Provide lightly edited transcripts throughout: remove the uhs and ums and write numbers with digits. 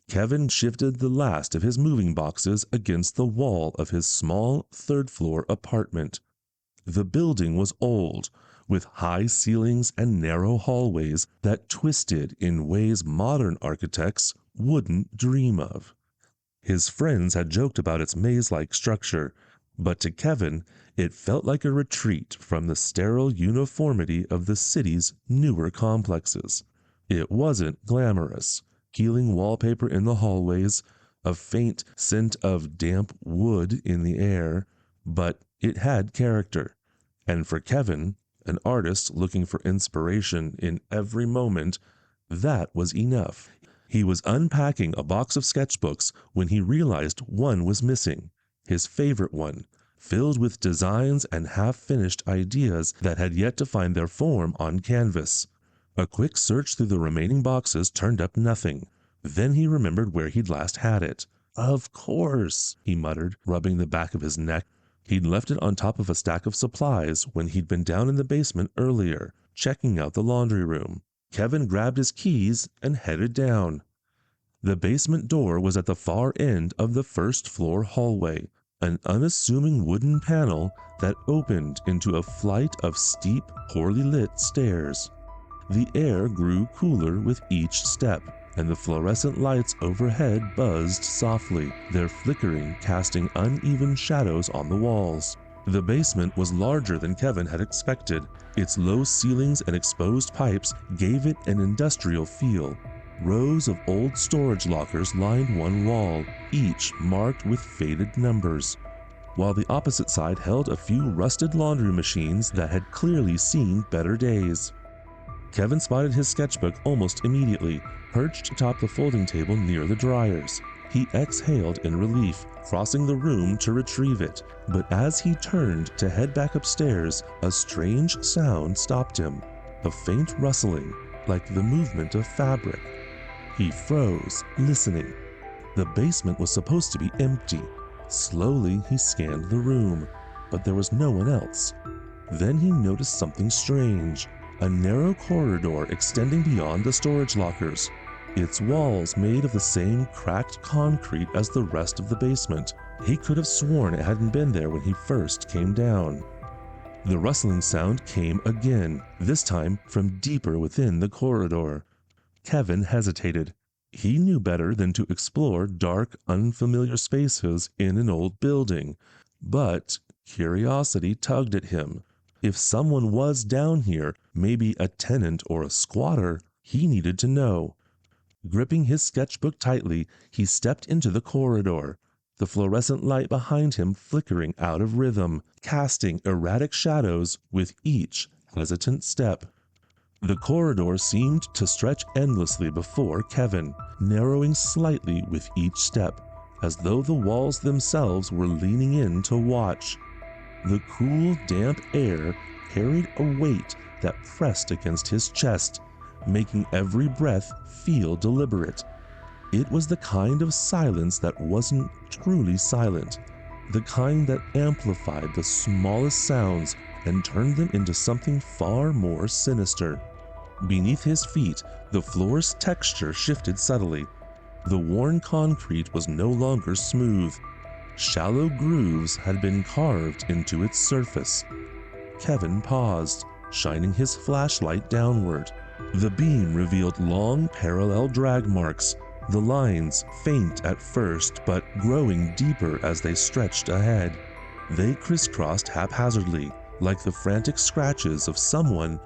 Kevin shifted the last of his moving boxes against the wall of his small third-floor apartment. The building was old, with high ceilings and narrow hallways that twisted in ways modern architects wouldn't dream of. His friends had joked about its maze-like structure, but to Kevin, it felt like a retreat from the sterile uniformity of the city's newer complexes. It wasn't glamorous, peeling wallpaper in the hallways, a faint scent of damp wood in the air, but it had character. And for Kevin, an artist looking for inspiration in every moment, that was enough. He was unpacking a box of sketchbooks when he realized one was missing, his favorite one, filled with designs and half-finished ideas that had yet to find their form on canvas. A quick search through the remaining boxes turned up nothing. Then he remembered where he'd last had it. Of course, he muttered, rubbing the back of his neck. He'd left it on top of a stack of supplies when he'd been down in the basement earlier, checking out the laundry room. Kevin grabbed his keys and headed down. The basement door was at the far end of the first-floor hallway, an unassuming wooden panel that opened into a flight of steep, poorly lit stairs. The air grew cooler with each step, and the fluorescent lights overhead buzzed softly, their flickering casting uneven shadows on the walls. The basement was larger than Kevin had expected. Its low ceilings and exposed pipes gave it an industrial feel. Rows of old storage lockers lined one wall, each marked with faded numbers, while the opposite side held a few rusted laundry machines that had clearly seen better days. Kevin spotted his sketchbook almost immediately, perched atop the folding table near the dryers. He exhaled in relief, crossing the room to retrieve it, but as he turned to head back upstairs, a strange sound stopped him, a faint rustling, like the movement of fabric. He froze, listening. The basement was supposed to be empty. Slowly, he scanned the room, but there was no one else. Then he noticed something strange, a narrow corridor extending beyond the storage lockers, its walls made of the same cracked concrete as the rest of the basement. He could have sworn it hadn't been there when he first came down. The rustling sound came again, this time from deeper within the corridor. Kevin hesitated. He knew better than to explore dark, unfamiliar spaces in an old building, but curiosity tugged at him. If someone was down here, maybe a tenant or a squatter, he needed to know. Gripping his sketchbook tightly, he stepped into the corridor, the fluorescent light behind him flickering out of rhythm, casting erratic shadows with each hesitant step. The corridor seemed to stretch endlessly before Kevin, narrowing slightly with each step, as though the walls themselves were leaning in to watch. The cool, damp air carried a weight that pressed against his chest, making every breath feel deliberate. It was the kind of silence that wasn't truly silent, the kind that amplified the smallest sounds and turned them into something far more sinister. Beneath his feet, the floor's texture shifted subtly. The worn concrete was no longer smooth. Shallow grooves had been carved into its surface. Kevin paused, shining his flashlight downward. The beam revealed long parallel drag marks, the lines faint at first but growing deeper as they stretched ahead. They crisscrossed haphazardly, like the frantic scratches of someone,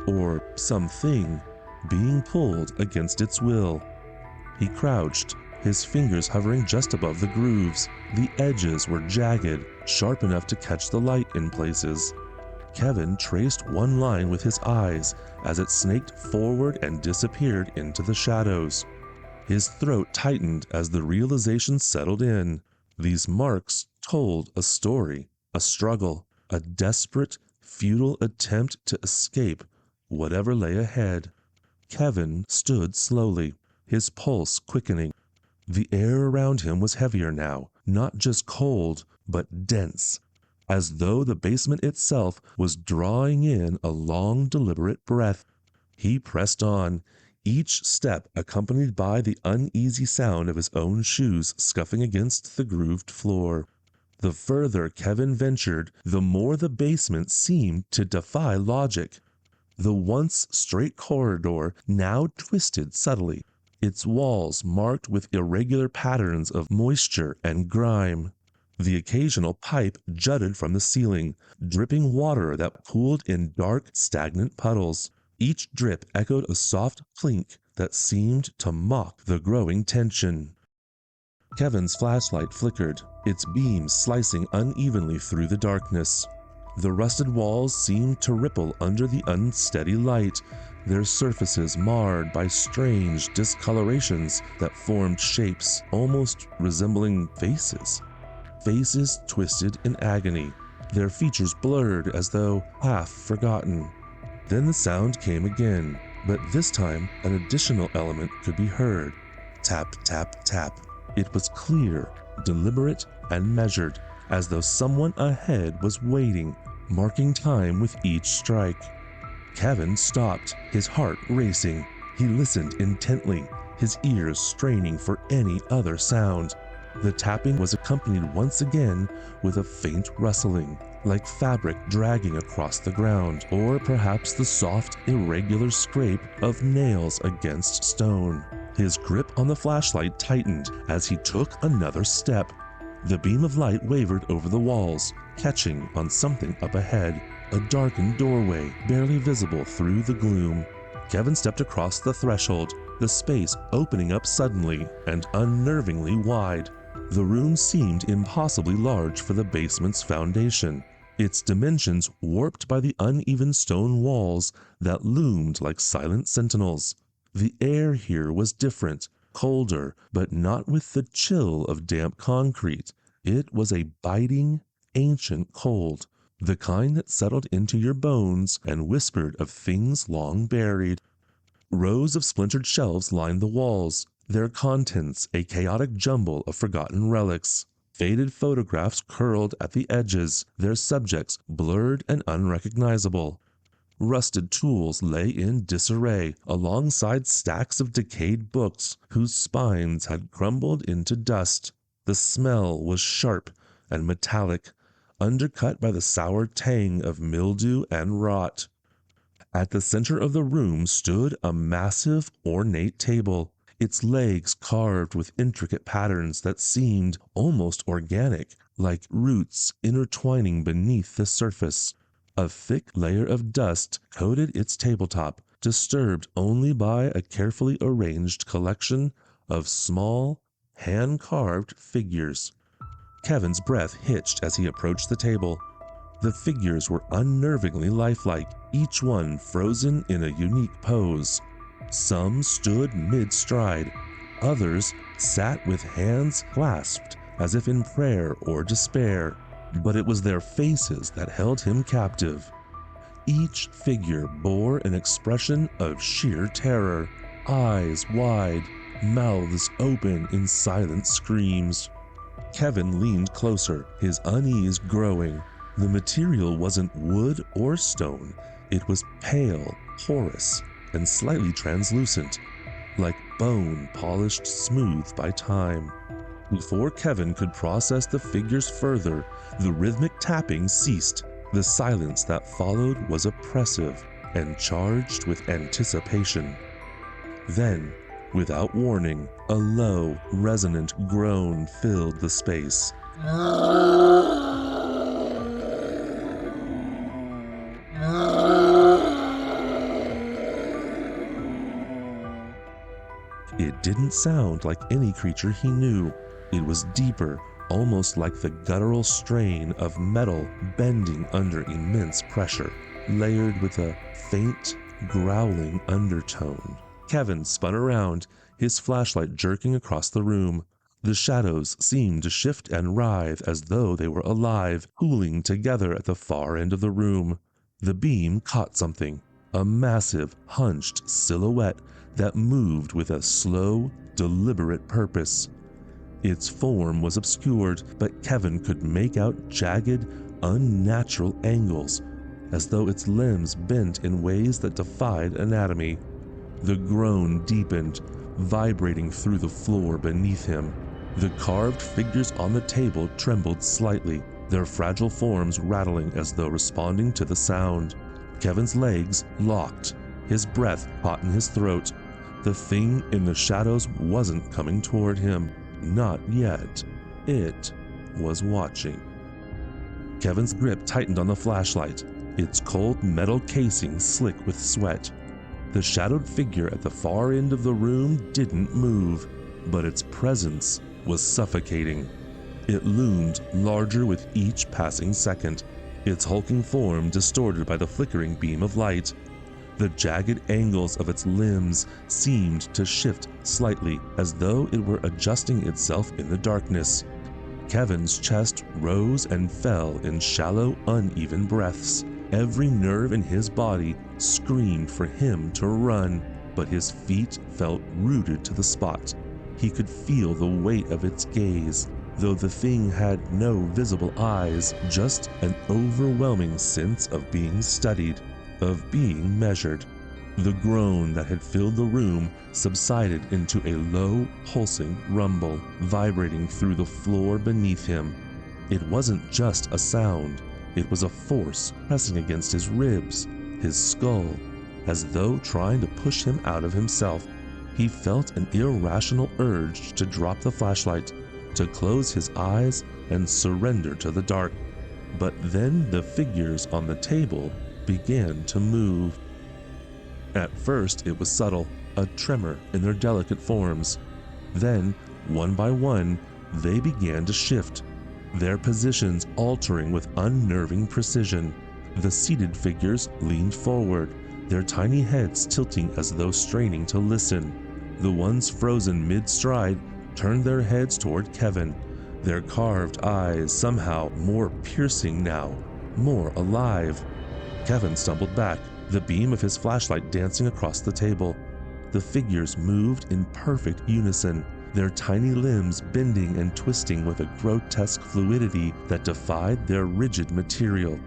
or something, being pulled against its will. He crouched, his fingers hovering just above the grooves. The edges were jagged, sharp enough to catch the light in places. Kevin traced one line with his eyes as it snaked forward and disappeared into the shadows. His throat tightened as the realization settled in. These marks told a story, a struggle, a desperate, futile attempt to escape whatever lay ahead. Kevin stood slowly, his pulse quickening. The air around him was heavier now, not just cold, but dense, as though the basement itself was drawing in a long, deliberate breath. He pressed on, each step accompanied by the uneasy sound of his own shoes scuffing against the grooved floor. The further Kevin ventured, the more the basement seemed to defy logic. The once straight corridor now twisted subtly, its walls marked with irregular patterns of moisture and grime. The occasional pipe jutted from the ceiling, dripping water that pooled in dark, stagnant puddles. Each drip echoed a soft clink that seemed to mock the growing tension. Kevin's flashlight flickered, its beams slicing unevenly through the darkness. The rusted walls seemed to ripple under the unsteady light, their surfaces marred by strange discolorations that formed shapes almost resembling faces. Faces twisted in agony, their features blurred as though half forgotten. Then the sound came again, but this time an additional element could be heard. Tap, tap, tap. It was clear, deliberate, and measured, as though someone ahead was waiting, marking time with each strike. Kevin stopped, his heart racing. He listened intently, his ears straining for any other sound. The tapping was accompanied once again with a faint rustling, like fabric dragging across the ground, or perhaps the soft, irregular scrape of nails against stone. His grip on the flashlight tightened as he took another step. The beam of light wavered over the walls, catching on something up ahead, a darkened doorway barely visible through the gloom. Kevin stepped across the threshold, the space opening up suddenly and unnervingly wide. The room seemed impossibly large for the basement's foundation, its dimensions warped by the uneven stone walls that loomed like silent sentinels. The air here was different, colder, but not with the chill of damp concrete. It was a biting, ancient cold, the kind that settled into your bones and whispered of things long buried. Rows of splintered shelves lined the walls, their contents a chaotic jumble of forgotten relics. Faded photographs curled at the edges, their subjects blurred and unrecognizable. Rusted tools lay in disarray alongside stacks of decayed books whose spines had crumbled into dust. The smell was sharp and metallic, undercut by the sour tang of mildew and rot. At the center of the room stood a massive, ornate table, its legs carved with intricate patterns that seemed almost organic, like roots intertwining beneath the surface. A thick layer of dust coated its tabletop, disturbed only by a carefully arranged collection of small, hand-carved figures. Kevin's breath hitched as he approached the table. The figures were unnervingly lifelike, each one frozen in a unique pose. Some stood mid-stride, others sat with hands clasped as if in prayer or despair. But it was their faces that held him captive. Each figure bore an expression of sheer terror, eyes wide, mouths open in silent screams. Kevin leaned closer, his unease growing. The material wasn't wood or stone, it was pale, porous, and slightly translucent, like bone polished smooth by time. Before Kevin could process the figures further, the rhythmic tapping ceased. The silence that followed was oppressive and charged with anticipation. Then, without warning, a low, resonant groan filled the space. It didn't sound like any creature he knew. It was deeper, almost like the guttural strain of metal bending under immense pressure, layered with a faint, growling undertone. Kevin spun around, his flashlight jerking across the room. The shadows seemed to shift and writhe as though they were alive, pooling together at the far end of the room. The beam caught something, a massive, hunched silhouette that moved with a slow, deliberate purpose. Its form was obscured, but Kevin could make out jagged, unnatural angles, as though its limbs bent in ways that defied anatomy. The groan deepened, vibrating through the floor beneath him. The carved figures on the table trembled slightly, their fragile forms rattling as though responding to the sound. Kevin's legs locked, his breath caught in his throat. The thing in the shadows wasn't coming toward him. Not yet. It was watching. Kevin's grip tightened on the flashlight, its cold metal casing slick with sweat. The shadowed figure at the far end of the room didn't move, but its presence was suffocating. It loomed larger with each passing second, its hulking form distorted by the flickering beam of light. The jagged angles of its limbs seemed to shift slightly, as though it were adjusting itself in the darkness. Kevin's chest rose and fell in shallow, uneven breaths. Every nerve in his body screamed for him to run, but his feet felt rooted to the spot. He could feel the weight of its gaze, though the thing had no visible eyes, just an overwhelming sense of being studied, of being measured. The groan that had filled the room subsided into a low, pulsing rumble, vibrating through the floor beneath him. It wasn't just a sound, it was a force pressing against his ribs, his skull, as though trying to push him out of himself. He felt an irrational urge to drop the flashlight, to close his eyes and surrender to the dark. But then the figures on the table began to move. At first it was subtle, a tremor in their delicate forms. Then, one by one, they began to shift, their positions altering with unnerving precision. The seated figures leaned forward, their tiny heads tilting as though straining to listen. The ones frozen mid-stride turned their heads toward Kevin, their carved eyes somehow more piercing now, more alive. Kevin stumbled back, the beam of his flashlight dancing across the table. The figures moved in perfect unison, their tiny limbs bending and twisting with a grotesque fluidity that defied their rigid material.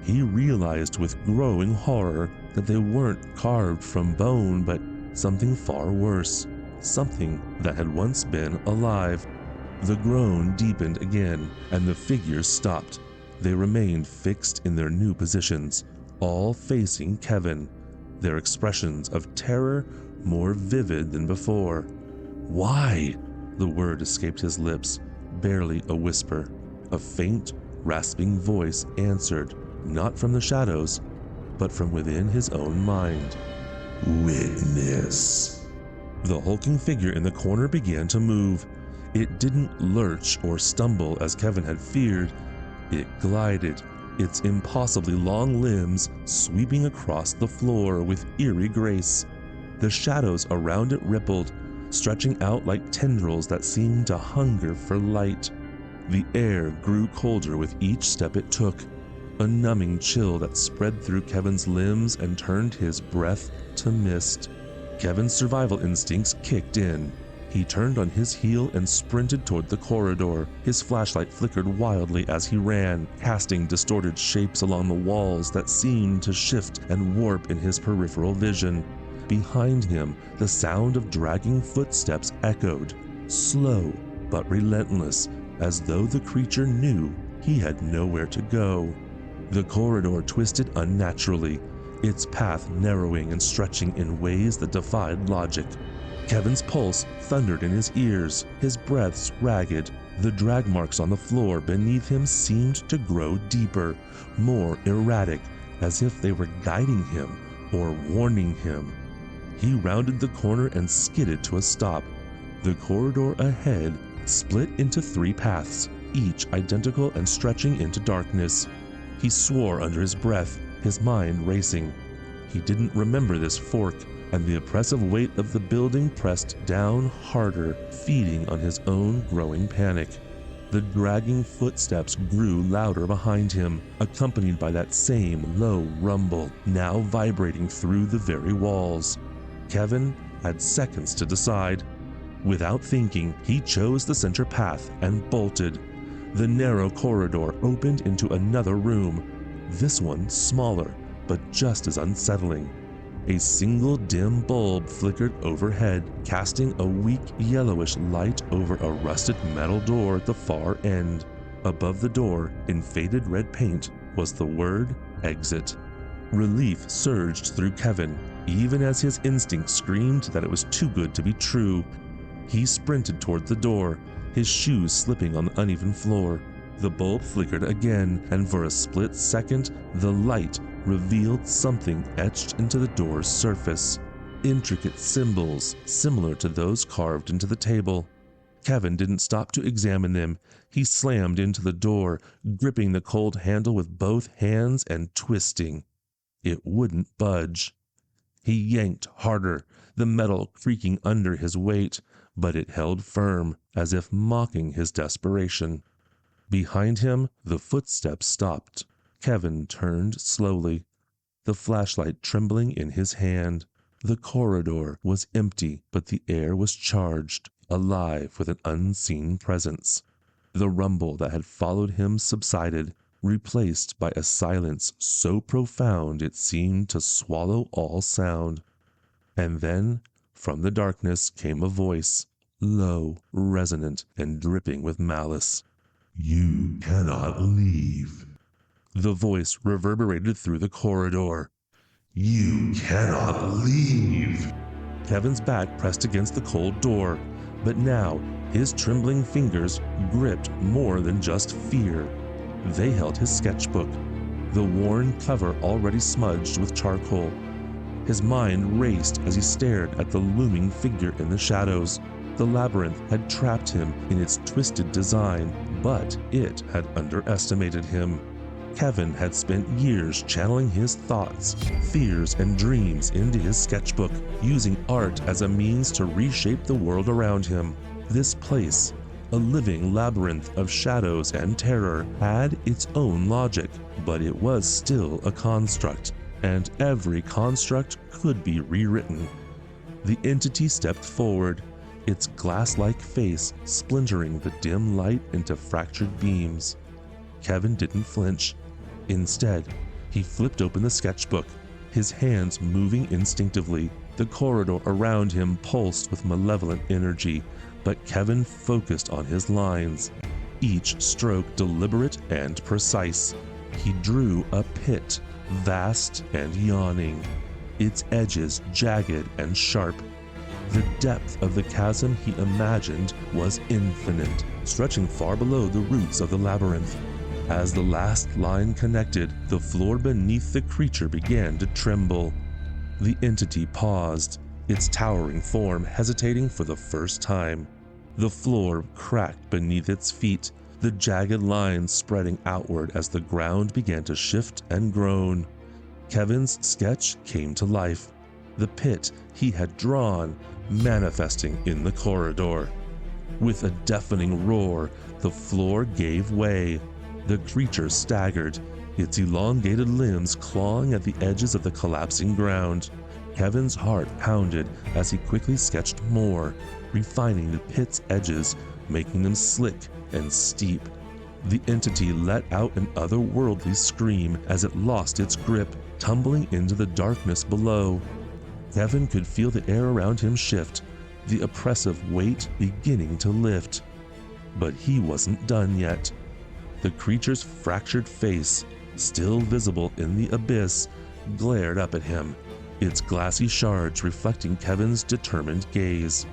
He realized with growing horror that they weren't carved from bone, but something far worse, something that had once been alive. The groan deepened again, and the figures stopped. They remained fixed in their new positions, all facing Kevin, their expressions of terror more vivid than before. "Why?" The word escaped his lips, barely a whisper. A faint, rasping voice answered, not from the shadows, but from within his own mind. "Witness." The hulking figure in the corner began to move. It didn't lurch or stumble as Kevin had feared. It glided, its impossibly long limbs sweeping across the floor with eerie grace. The shadows around it rippled, stretching out like tendrils that seemed to hunger for light. The air grew colder with each step it took, a numbing chill that spread through Kevin's limbs and turned his breath to mist. Kevin's survival instincts kicked in. He turned on his heel and sprinted toward the corridor. His flashlight flickered wildly as he ran, casting distorted shapes along the walls that seemed to shift and warp in his peripheral vision. Behind him, the sound of dragging footsteps echoed, slow but relentless, as though the creature knew he had nowhere to go. The corridor twisted unnaturally, its path narrowing and stretching in ways that defied logic. Kevin's pulse thundered in his ears, his breaths ragged. The drag marks on the floor beneath him seemed to grow deeper, more erratic, as if they were guiding him or warning him. He rounded the corner and skidded to a stop. The corridor ahead split into 3 paths, each identical and stretching into darkness. He swore under his breath, his mind racing. He didn't remember this fork, and the oppressive weight of the building pressed down harder, feeding on his own growing panic. The dragging footsteps grew louder behind him, accompanied by that same low rumble, now vibrating through the very walls. Kevin had seconds to decide. Without thinking, he chose the center path and bolted. The narrow corridor opened into another room, this one smaller, but just as unsettling. A single dim bulb flickered overhead, casting a weak yellowish light over a rusted metal door at the far end. Above the door, in faded red paint, was the word exit. Relief surged through Kevin, even as his instinct screamed that it was too good to be true. He sprinted toward the door, his shoes slipping on the uneven floor. The bulb flickered again, and for a split second, the light revealed something etched into the door's surface. Intricate symbols, similar to those carved into the table. Kevin didn't stop to examine them. He slammed into the door, gripping the cold handle with both hands and twisting. It wouldn't budge. He yanked harder, the metal creaking under his weight, but it held firm, as if mocking his desperation. Behind him, the footsteps stopped. Kevin turned slowly, the flashlight trembling in his hand. The corridor was empty, but the air was charged, alive with an unseen presence. The rumble that had followed him subsided, replaced by a silence so profound it seemed to swallow all sound. And then, from the darkness came a voice, low, resonant, and dripping with malice. "You cannot leave." The voice reverberated through the corridor. "You cannot leave." Kevin's back pressed against the cold door, but now his trembling fingers gripped more than just fear. They held his sketchbook, the worn cover already smudged with charcoal. His mind raced as he stared at the looming figure in the shadows. The labyrinth had trapped him in its twisted design, but it had underestimated him. Kevin had spent years channeling his thoughts, fears, and dreams into his sketchbook, using art as a means to reshape the world around him. This place, a living labyrinth of shadows and terror, had its own logic, but it was still a construct, and every construct could be rewritten. The entity stepped forward, its glass-like face splintering the dim light into fractured beams. Kevin didn't flinch. Instead, he flipped open the sketchbook, his hands moving instinctively. The corridor around him pulsed with malevolent energy, but Kevin focused on his lines, each stroke deliberate and precise. He drew a pit, vast and yawning, its edges jagged and sharp. The depth of the chasm he imagined was infinite, stretching far below the roots of the labyrinth. As the last line connected, the floor beneath the creature began to tremble. The entity paused, its towering form hesitating for the first time. The floor cracked beneath its feet, the jagged lines spreading outward as the ground began to shift and groan. Kevin's sketch came to life, the pit he had drawn manifesting in the corridor. With a deafening roar, the floor gave way. The creature staggered, its elongated limbs clawing at the edges of the collapsing ground. Kevin's heart pounded as he quickly sketched more, refining the pit's edges, making them slick and steep. The entity let out an otherworldly scream as it lost its grip, tumbling into the darkness below. Kevin could feel the air around him shift, the oppressive weight beginning to lift. But he wasn't done yet. The creature's fractured face, still visible in the abyss, glared up at him, its glassy shards reflecting Kevin's determined gaze.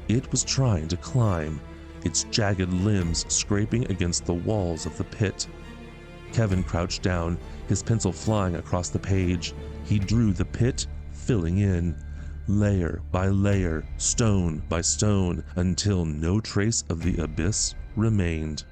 It was trying to climb, its jagged limbs scraping against the walls of the pit. Kevin crouched down, his pencil flying across the page. He drew the pit, filling in, layer by layer, stone by stone, until no trace of the abyss remained.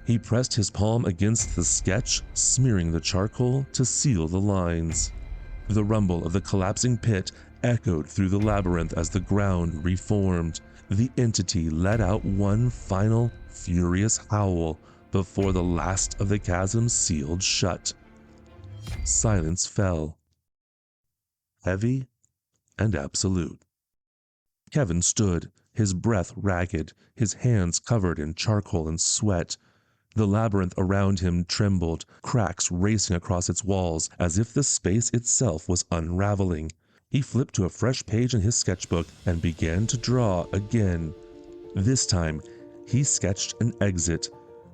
He pressed his palm against the sketch, smearing the charcoal to seal the lines. The rumble of the collapsing pit echoed through the labyrinth as the ground reformed. The entity let out one final, furious howl before the last of the chasm sealed shut. Silence fell, heavy and absolute. Kevin stood, his breath ragged, his hands covered in charcoal and sweat. The labyrinth around him trembled, cracks racing across its walls as if the space itself was unraveling. He flipped to a fresh page in his sketchbook and began to draw again. This time, he sketched an exit,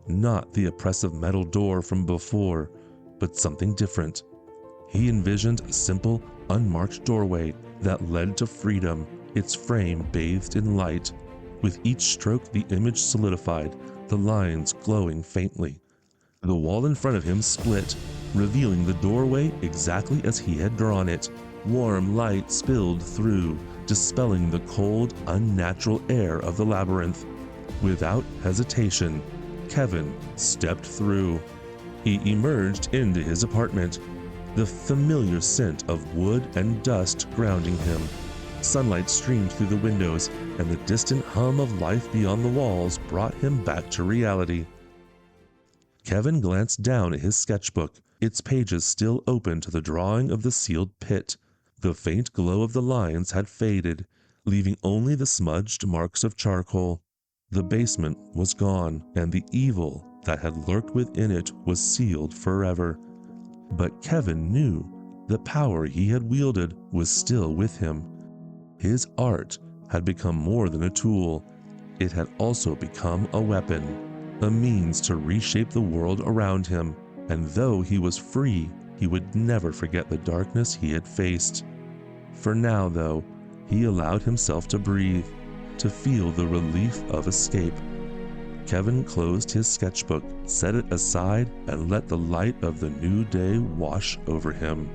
not the oppressive metal door from before, but something different. He envisioned a simple, unmarked doorway that led to freedom, its frame bathed in light. With each stroke, the image solidified, the lines glowing faintly. The wall in front of him split, revealing the doorway exactly as he had drawn it. Warm light spilled through, dispelling the cold, unnatural air of the labyrinth. Without hesitation, Kevin stepped through. He emerged into his apartment, the familiar scent of wood and dust grounding him. Sunlight streamed through the windows, and the distant hum of life beyond the walls brought him back to reality. Kevin glanced down at his sketchbook, its pages still open to the drawing of the sealed pit. The faint glow of the lines had faded, leaving only the smudged marks of charcoal. The basement was gone, and the evil that had lurked within it was sealed forever. But Kevin knew the power he had wielded was still with him. His art had become more than a tool. It had also become a weapon, a means to reshape the world around him. And though he was free, he would never forget the darkness he had faced. For now, though, he allowed himself to breathe, to feel the relief of escape. Kevin closed his sketchbook, set it aside, and let the light of the new day wash over him.